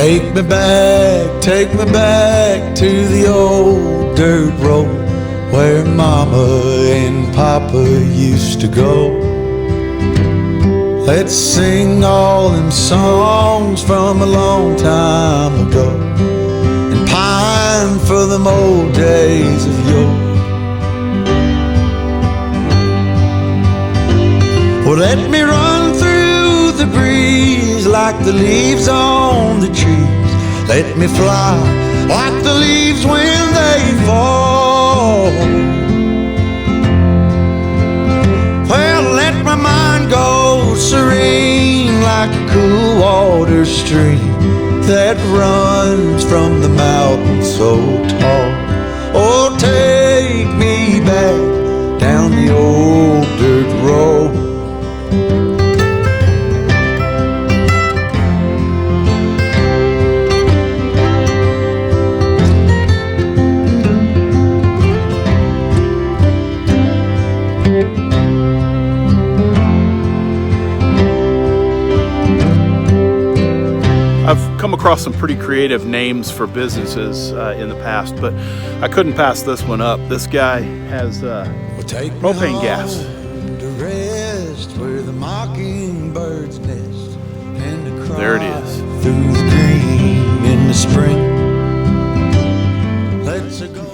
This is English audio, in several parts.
Take me back to the old dirt road where Mama and Papa used to go. Let's sing all them songs from a long time ago and pine for them old days of yore. Well, let me run through the breeze like the leaves on the trees. Let me fly like the leaves when they fall. Well, let my mind go serene like a cool water stream that runs from the mountain so tall. Oh, take me back down the old dirt road. I've come across some pretty creative names for businesses in the past, but I couldn't pass this one up. This guy has propane gas. There it is.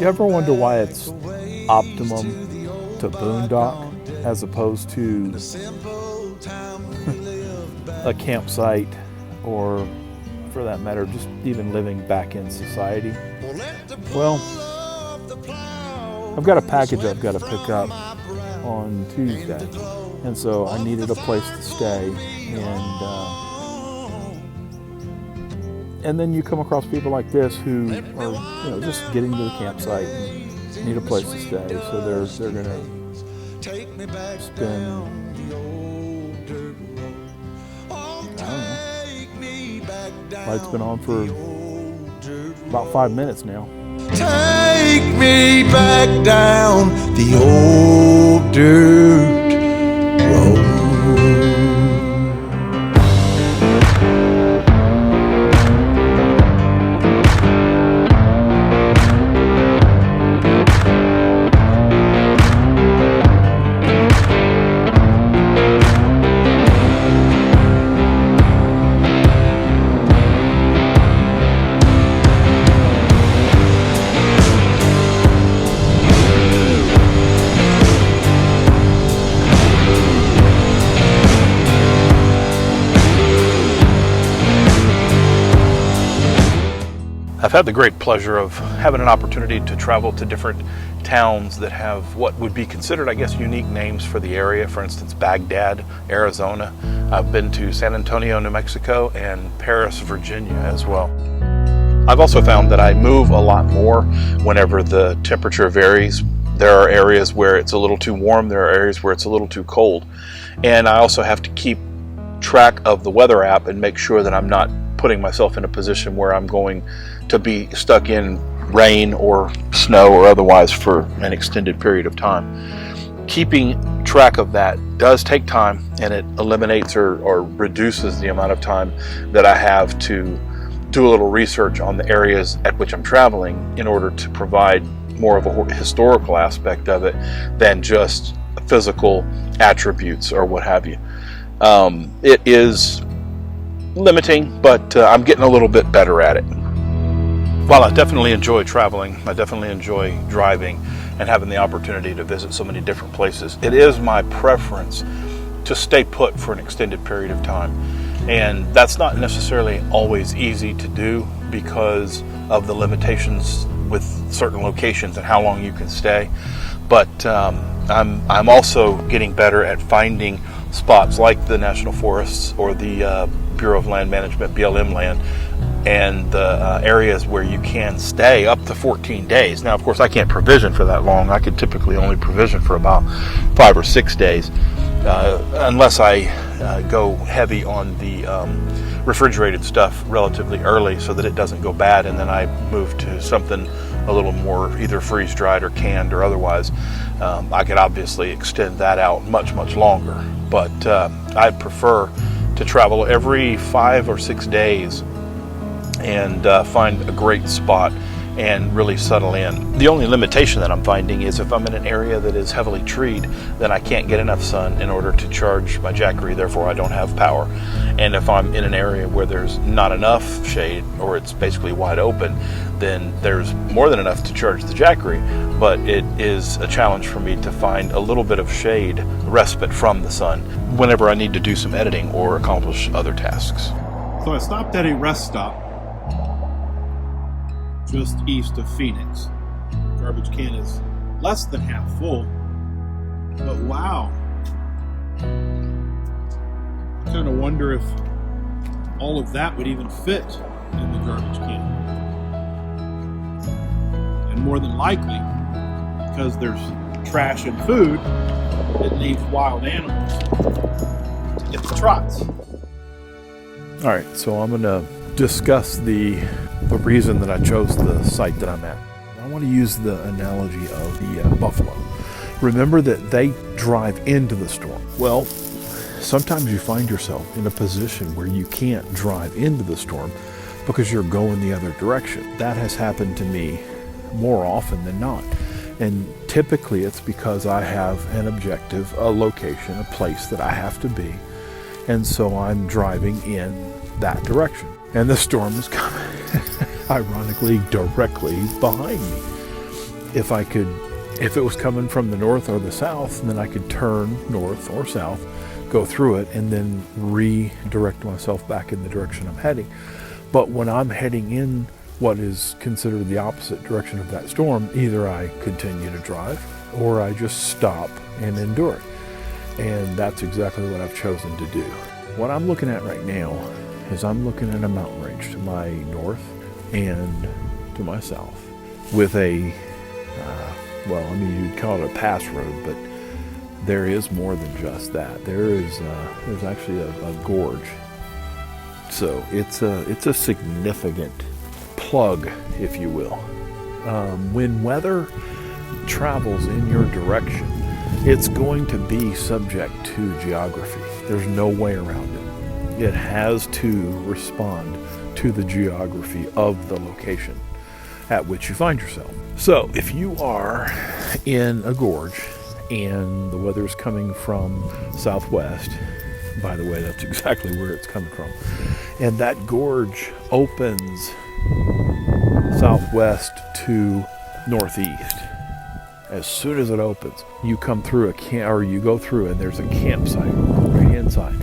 You ever wonder why it's optimum to boondock as opposed to a campsite, or for that matter, just even living back in society? Well, I've got a package I've got to pick up on Tuesday, and so I needed a place to stay, and then you come across people like this who are, just getting to the campsite and need a place to stay, so they're gonna spend, Light's been on for about 5 minutes now. Take me back down the old dirt road. I've had the great pleasure of having an opportunity to travel to different towns that have what would be considered, I guess, unique names for the area. For instance, Baghdad, Arizona. I've been to San Antonio, New Mexico, and Paris, Virginia as well. I've also found that I move a lot more whenever the temperature varies. There are areas where it's a little too warm, there are areas where it's a little too cold. And I also have to keep track of the weather app and make sure that I'm not putting myself in a position where I'm going to be stuck in rain or snow or otherwise for an extended period of time. Keeping track of that does take time, and it eliminates or reduces the amount of time that I have to do a little research on the areas at which I'm traveling in order to provide more of a historical aspect of it than just physical attributes or what have you. It is limiting, but I'm getting a little bit better at it. While I definitely enjoy traveling, I definitely enjoy driving and having the opportunity to visit so many different places, it is my preference to stay put for an extended period of time. And that's not necessarily always easy to do because of the limitations with certain locations and how long you can stay. But I'm also getting better at finding spots like the National Forests or the Bureau of Land Management, BLM land, and the areas where you can stay up to 14 days. Now, of course, I can't provision for that long. I could typically only provision for about 5 or 6 days, unless I go heavy on the refrigerated stuff relatively early so that it doesn't go bad, and then I move to something a little more either freeze-dried or canned or otherwise. I could obviously extend that out much, much longer, but I prefer to travel every 5 or 6 days and find a great spot and really settle in. The only limitation that I'm finding is if I'm in an area that is heavily treed, then I can't get enough sun in order to charge my Jackery, therefore I don't have power. And if I'm in an area where there's not enough shade, or it's basically wide open, then there's more than enough to charge the Jackery, but it is a challenge for me to find a little bit of shade, respite from the sun, whenever I need to do some editing or accomplish other tasks. So I stopped at a rest stop just east of Phoenix. Garbage can is less than half full, but wow. I kind of wonder if all of that would even fit in the garbage can. And more than likely, because there's trash and food, it needs wild animals to get the trots. All right, so I'm gonna discuss the reason that I chose the site that I'm at. I want to use the analogy of the buffalo. Remember that they drive into the storm. Well, sometimes you find yourself in a position where you can't drive into the storm because you're going the other direction. That has happened to me more often than not. And typically it's because I have an objective, a location, a place that I have to be. And so I'm driving in that direction. And the storm is coming, ironically, directly behind me. If it was coming from the north or the south, then I could turn north or south, go through it, and then redirect myself back in the direction I'm heading. But when I'm heading in what is considered the opposite direction of that storm, either I continue to drive or I just stop and endure it. And that's exactly what I've chosen to do. What I'm looking at right now is I'm looking at a mountain range to my north and to my south with a, you'd call it a pass road, but there is more than just that. There's actually a gorge. So it's a significant plug, if you will. When weather travels in your direction, it's going to be subject to geography. There's no way around it. It has to respond to the geography of the location at which you find yourself. So if you are in a gorge and the weather's coming from southwest, by the way, that's exactly where it's coming from, and that gorge opens southwest to northeast. As soon as it opens, you come through you go through, and there's a campsite on the right-hand side,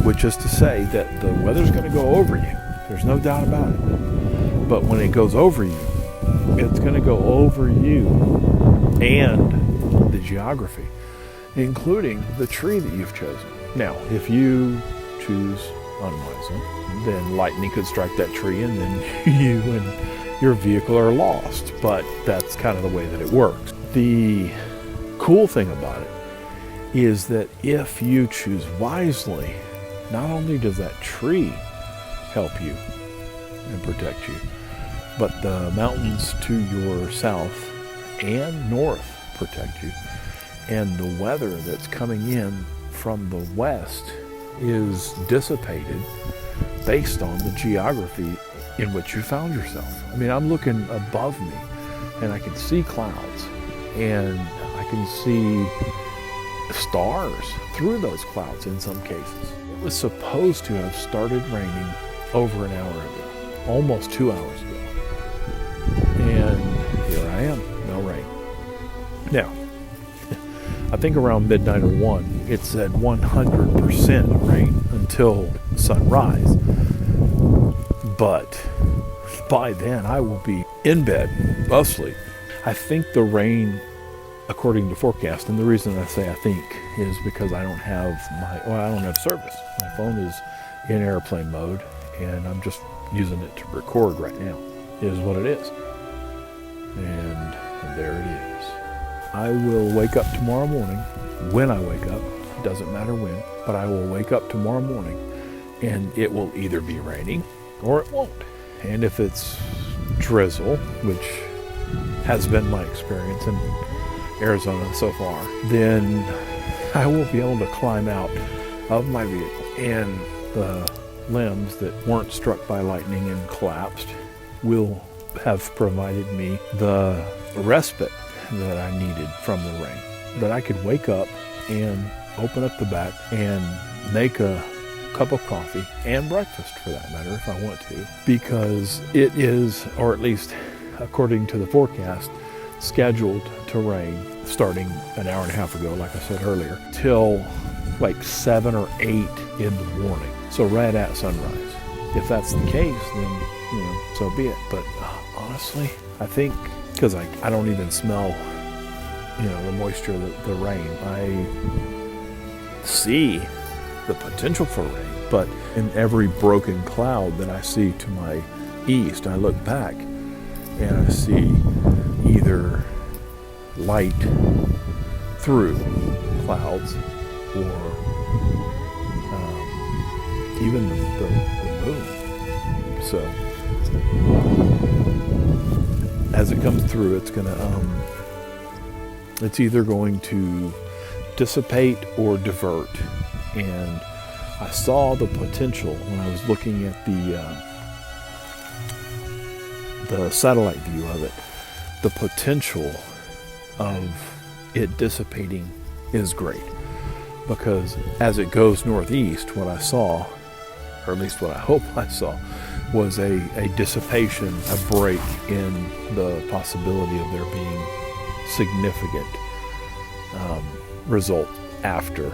which is to say that the weather's going to go over you. There's no doubt about it. But when it goes over you, it's going to go over you and the geography, including the tree that you've chosen. Now, if you choose unwisely, then lightning could strike that tree, and then you and your vehicle are lost. But that's kind of the way that it works. The cool thing about it is that if you choose wisely, not only does that tree help you and protect you, but the mountains to your south and north protect you. And the weather that's coming in from the west is dissipated based on the geography in which you found yourself. I mean, I'm looking above me and I can see clouds, and I can see stars through those clouds in some cases. It was supposed to have started raining over an hour ago, almost 2 hours ago. And here I am, no rain. Now, I think around midnight or 1, it said 100% rain until sunrise. But by then I will be in bed, asleep. I think the rain, according to forecast, and the reason I say I think is because I don't have service. My phone is in airplane mode, and I'm just using it to record right now. It is what it is. And there it is. I will wake up tomorrow morning. When I wake up, it doesn't matter when, but I will wake up tomorrow morning, and it will either be raining or it won't. And if it's drizzle, which has been my experience in Arizona so far, then I will be able to climb out of my vehicle, and the limbs that weren't struck by lightning and collapsed will have provided me the respite that I needed from the rain. That I could wake up and open up the back and make a cup of coffee and breakfast, for that matter, if I want to, because it is, or at least according to the forecast, scheduled to rain starting an hour and a half ago, like I said earlier, till like 7 or 8 in the morning. So right at sunrise. If that's the case, then, so be it. But honestly, I think, because I don't even smell, the moisture, the rain. I see the potential for rain, but in every broken cloud that I see to my east, I look back and I see either light through clouds or even the moon. So as it comes through, it's either going to dissipate or divert. And I saw the potential when I was looking at the satellite view of it. The potential of it dissipating is great, because as it goes northeast, what I saw, or at least what I hope I saw, was a dissipation, a break in the possibility of there being significant result after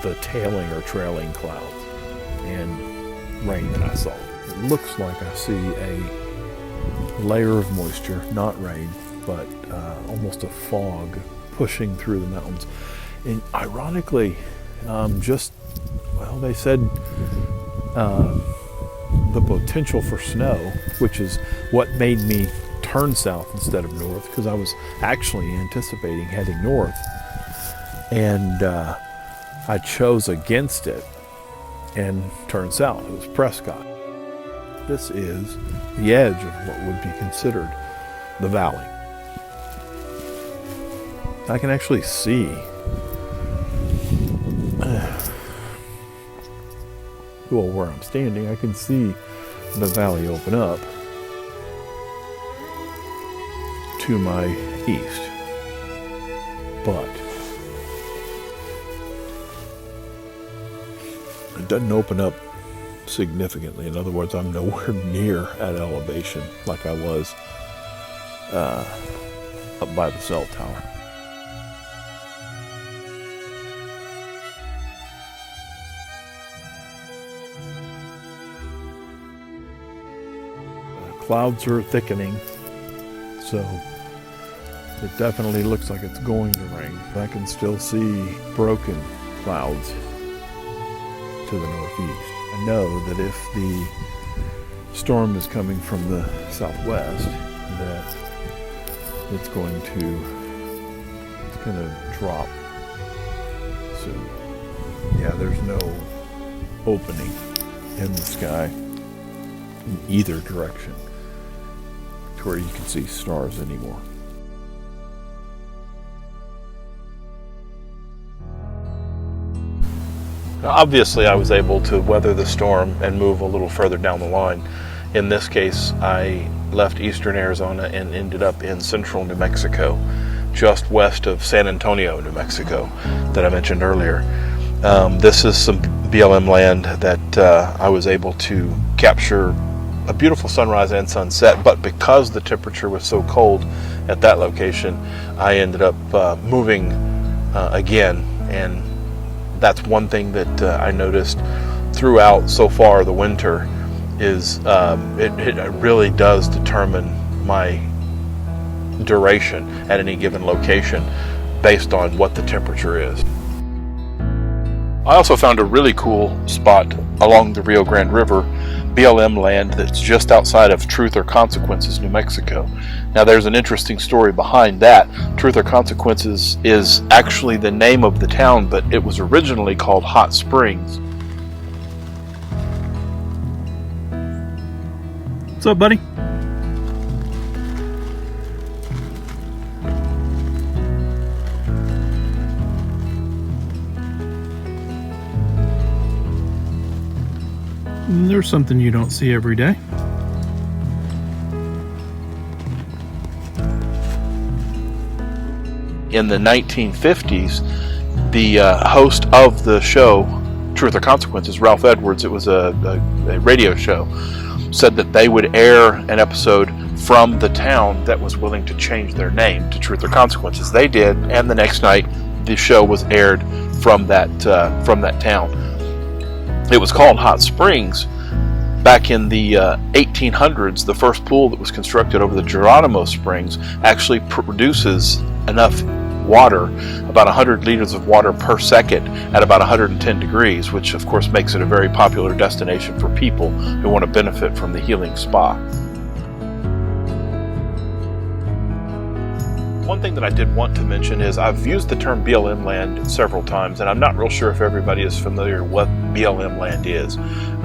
the tailing or trailing clouds and rain that I saw. It looks like I see a layer of moisture, not rain, but almost a fog pushing through the mountains. And ironically, they said the potential for snow, which is what made me turn south instead of north, because I was actually anticipating heading north, and I chose against it and turned south. It was Prescott. This is the edge of what would be considered the valley. I can actually see where I'm standing. I can see the valley open up to my east, but it doesn't open up significantly. In other words, I'm nowhere near at elevation like I was up by the cell tower. Clouds are thickening, so it definitely looks like it's going to rain. I can still see broken clouds to the northeast. I know that if the storm is coming from the southwest, that it's going to drop soon. Yeah, there's no opening in the sky in either direction to where you can see stars anymore. Now, obviously, I was able to weather the storm and move a little further down the line. In this case, I left eastern Arizona and ended up in central New Mexico, just west of San Antonio, New Mexico, that I mentioned earlier. This is some BLM land that I was able to capture a beautiful sunrise and sunset, but because the temperature was so cold at that location, I ended up moving again, and that's one thing that I noticed throughout so far the winter is it really does determine my duration at any given location based on what the temperature is. I also found a really cool spot along the Rio Grande River, BLM land, that's just outside of Truth or Consequences, New Mexico. Now there's an interesting story behind that. Truth or Consequences is actually the name of the town, but it was originally called Hot Springs. What's up, buddy? There's something you don't see every day. In the 1950s, the host of the show, Truth or Consequences, Ralph Edwards, it was a radio show, said that they would air an episode from the town that was willing to change their name to Truth or Consequences. They did, and the next night the show was aired from that town. It was called Hot Springs. Back in the 1800s, the first pool that was constructed over the Geronimo Springs actually produces enough water, about 100 liters of water per second at about 110 degrees, which of course makes it a very popular destination for people who want to benefit from the healing spa. One thing that I did want to mention is I've used the term BLM land several times, and I'm not real sure if everybody is familiar what BLM land is.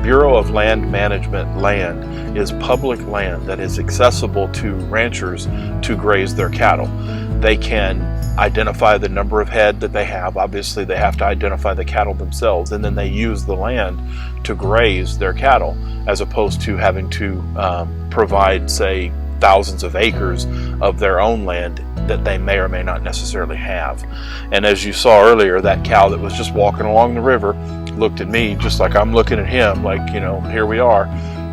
Bureau of Land Management land is public land that is accessible to ranchers to graze their cattle. They can identify the number of head that they have. Obviously, they have to identify the cattle themselves, and then they use the land to graze their cattle, as opposed to having to provide, say, thousands of acres of their own land that they may or may not necessarily have. And as you saw earlier, that cow that was just walking along the river looked at me just like I'm looking at him, like, you know, here we are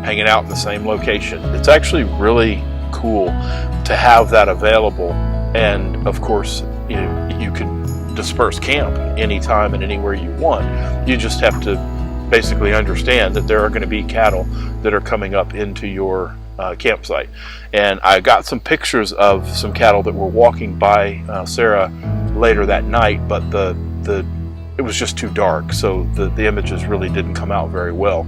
hanging out in the same location. It's actually really cool to have that available. And of course, you know, you can disperse camp anytime and anywhere you want. You just have to basically understand that there are going to be cattle that are coming up into your campsite. And I got some pictures of some cattle that were walking by Sarah later that night, but it was just too dark, so the images really didn't come out very well.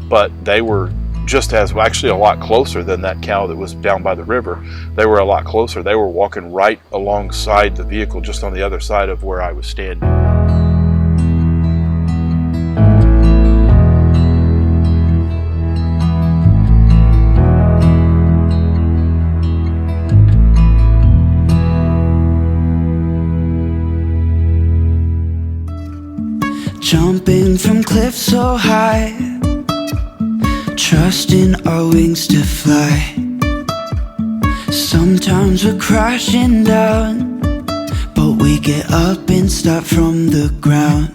But they were just as, well, actually a lot closer than that cow that was down by the river. They were a lot closer. They were walking right alongside the vehicle, just on the other side of where I was standing. Jumping from cliffs so high, trusting our wings to fly. Sometimes we're crashing down, but we get up and start from the ground.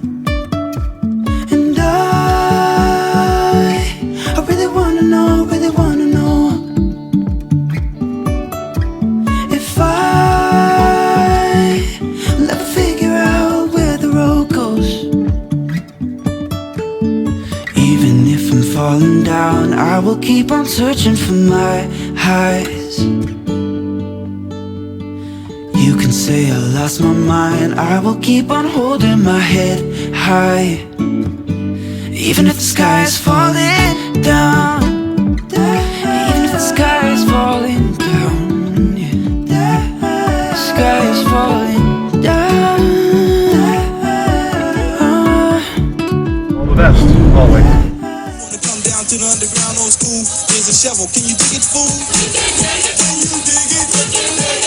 And I really wanna know, if I'll ever figure out where the road goes. Even if I'm falling down, I will keep on searching for my highs. You can say I lost my mind, I will keep on holding my head high. Even if the sky is falling down, even if the sky is falling down, yeah. The sky is falling down. All the best, always. Wanna come down to the underground old school? Here's a shovel, can you dig it, fool? Can you dig it?